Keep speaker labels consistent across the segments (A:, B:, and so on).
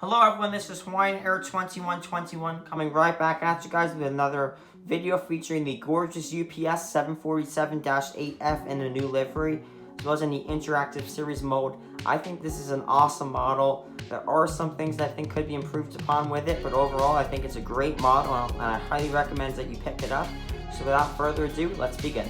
A: Hello everyone, this is Hawaiian Air 2121 coming right back at you guys with another video featuring the gorgeous UPS 747-8F in a new livery, as well as in the interactive series mode. I think this is an awesome model. There are some things that I think could be improved upon with it, but overall I think it's a great model and I highly recommend that you pick it up. So without further ado, let's begin.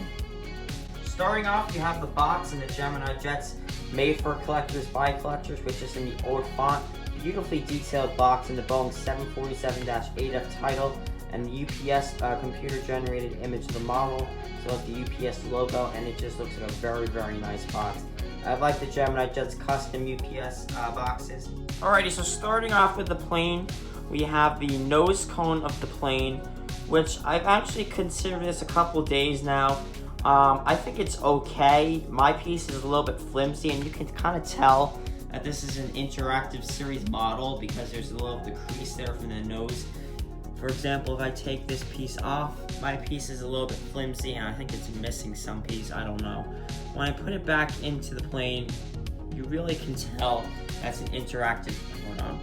A: Starting off, you have the box and the Gemini Jets made for collectors by collectors, which is in the old font. Beautifully detailed box in the Boeing 747-8F title and the UPS computer generated image of the model, as well as the UPS logo, and it just looks like a very nice box. I like the Gemini Jets custom UPS boxes. Alrighty, so starting off with the plane, we have the nose cone of the plane, which I've actually considered this a couple days now. I think it's okay. My piece is a little bit flimsy, and you can kind of tell that this is an interactive series model because there's a little bit of the crease there from the nose. For example, if I take this piece off, my piece is a little bit flimsy and I think it's missing some piece, I don't know. When I put it back into the plane, you really can tell that's an interactive, hold on.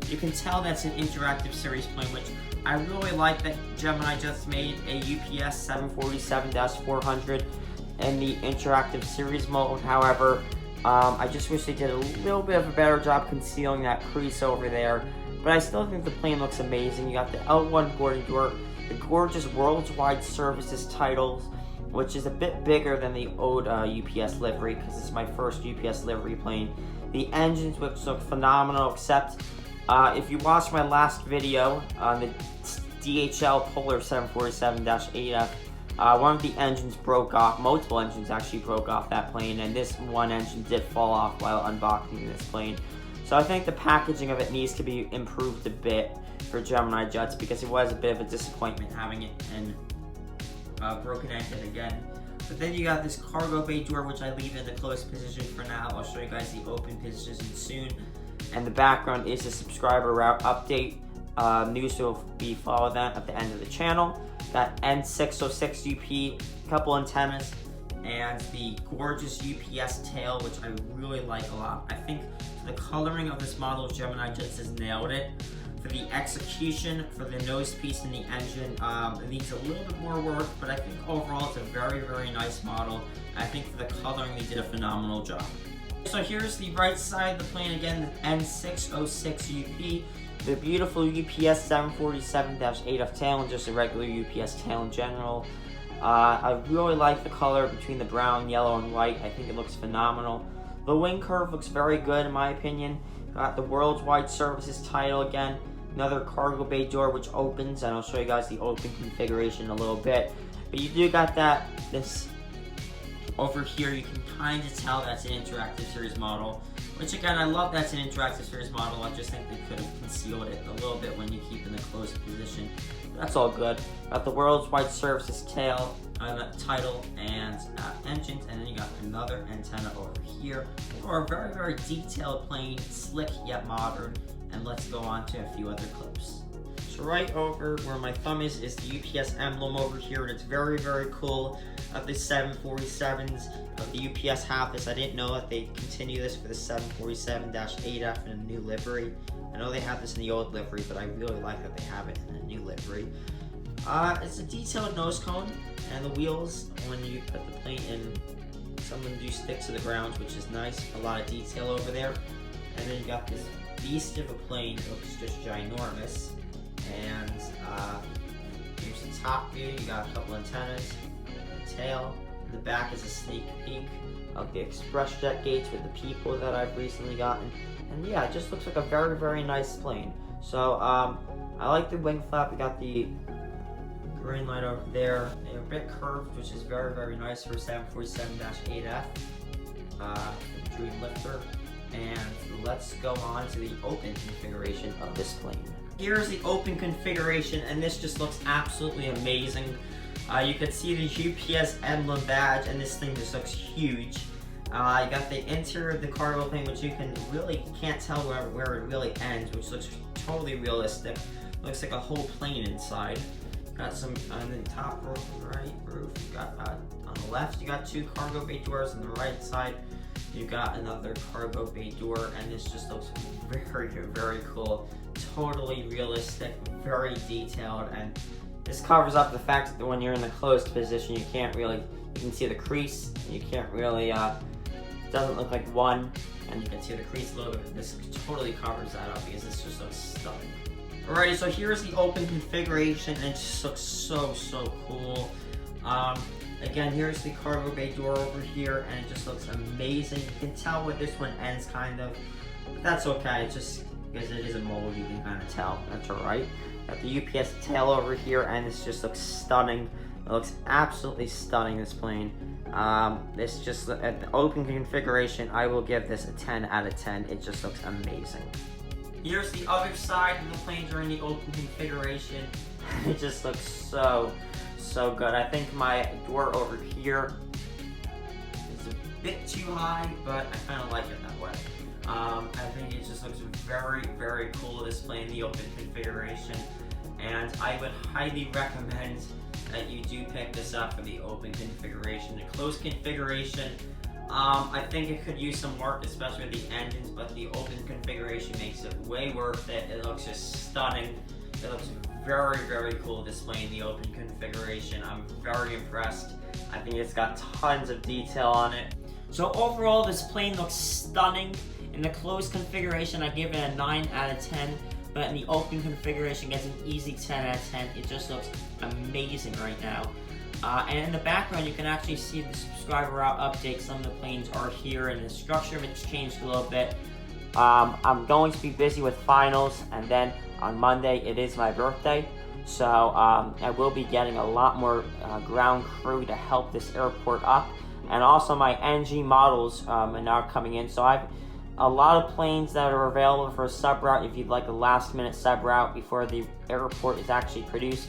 A: You can tell that's an interactive series plane, which I really like that Gemini just made a UPS 747-400 in the interactive series mode. However, I just wish they did a little bit of a better job concealing that crease over there. But I still think the plane looks amazing. You got the L1 boarding door, the gorgeous Worldwide Services titles, which is a bit bigger than the old UPS livery because it's my first UPS livery plane. The engines, which look phenomenal, except if you watched my last video on the DHL Polar 747-8F, one of the engines broke off. Multiple engines actually broke off that plane, and this one engine did fall off while unboxing this plane. So I think the packaging of it needs to be improved a bit for Gemini Jets because it was a bit of a disappointment having it and broken engine again. But then you got this cargo bay door, which I leave in the closed position for now. I'll show you guys the open position soon. And the background is a subscriber route update. News will be followed that at the end of the channel. Got N606UP, couple antennas, and the gorgeous UPS tail, which I really like a lot. I think the coloring of this model, Gemini Jets has nailed it. For the execution, for the nose piece and the engine, it needs a little bit more work, but I think overall it's a very nice model. I think for the coloring, they did a phenomenal job. So here's the right side of the plane again, the N606UP. The beautiful UPS 747-8F tail and just a regular UPS tail in general. I really like the color between the brown, yellow, and white. I think it looks phenomenal. The wing curve looks very good in my opinion. Got the Worldwide Services title again. Another cargo bay door which opens, and I'll show you guys the open configuration in a little bit. But you do got this over here. You can kind of tell that's an interactive series model. Which again, I love that's an interactive series model. I just think they could have concealed it a little bit when you keep in the closed position. That's all good. Got the Worldwide Services tail, title, and engines, and then you got another antenna over here. For a very detailed plane, slick yet modern. And let's go on to a few other clips. So right over where my thumb is the UPS emblem over here, and it's very cool. The 747s of the UPS have this. I didn't know that they continue this for the 747-8F in a new livery. I know they have this in the old livery, but I really like that they have it in a new livery. It's a detailed nose cone, and the wheels, when you put the plane in, some of them do stick to the ground, which is nice. A lot of detail over there. And then you got this beast of a plane. It looks just ginormous. And here's the top view. You got a couple antennas, a tail. In the back is a sneak peek of the ExpressJet gates with the people that I've recently gotten. And yeah, it just looks like a very nice plane. So I like the wing flap. We got the green light over there. They're a bit curved, which is very nice for 747-8F. Dream lifter. And let's go on to the open configuration of this plane. Here's the open configuration, and this just looks absolutely amazing. You can see the UPS emblem badge, and this thing just looks huge. You got the interior of the cargo plane, which you can't tell where it really ends, which looks totally realistic. Looks like a whole plane inside. Got some on the top roof and right roof. You got on the left, you got two cargo bay doors. On the right side, You got another cargo bay door, and this just looks very, very cool. Totally realistic, very detailed, and this covers up the fact that when you're in the closed position, you can't really, you can see the crease, you can't really, it doesn't look like one, and you can see the crease a little bit. This totally covers that up because this just looks stunning. Alrighty, so here's the open configuration, and it just looks so, so cool. Again, here's the cargo bay door over here, and it just looks amazing. You can tell where this one ends, kind of. But that's okay, it's just because it is a mold, you can kind of tell. That's alright. Got the UPS tail over here, and this just looks stunning. It looks absolutely stunning, this plane. This just, at the open configuration, I will give this a 10 out of 10. It just looks amazing. Here's the other side of the plane during the open configuration. It just looks so good. I think my door over here is a bit too high, but I kind of like it that way. I think it just looks very, very cool, this plane in the open configuration, and I would highly recommend that you do pick this up for the open configuration. The closed configuration, I think it could use some work, especially with the engines, but the open configuration makes it way worth it. It looks just stunning. It looks very, very cool display in the open configuration. I'm very impressed. I think it's got tons of detail on it. So overall, this plane looks stunning. In the closed configuration, I give it a 9 out of 10, but in the open configuration, it gets an easy 10 out of 10. It just looks amazing right now. And in the background, you can actually see the subscriber route update. Some of the planes are here, and the structure of it's changed a little bit. I'm going to be busy with finals, and then on Monday, it is my birthday. So I will be getting a lot more ground crew to help this airport up. And also my NG models are now coming in. So I've a lot of planes that are available for a sub route if you'd like a last minute sub route before the airport is actually produced.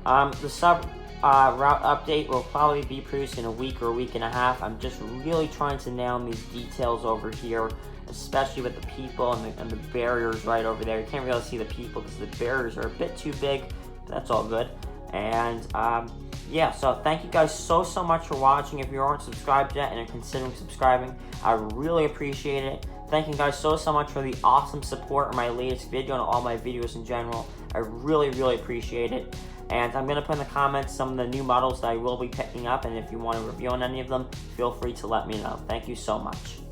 A: The sub route update will probably be produced in a week or a week and a half. I'm just really trying to nail these details over here, especially with the people and the barriers right over there. You can't really see the people because the barriers are a bit too big, but that's all good. And yeah, so thank you guys so much for watching. If you aren't subscribed yet and are considering subscribing, I really appreciate it. Thank you guys so much for the awesome support on my latest video and all my videos in general. I really appreciate it. And I'm going to put in the comments some of the new models that I will be picking up, and if you want to review on any of them, feel free to let me know. Thank you so much.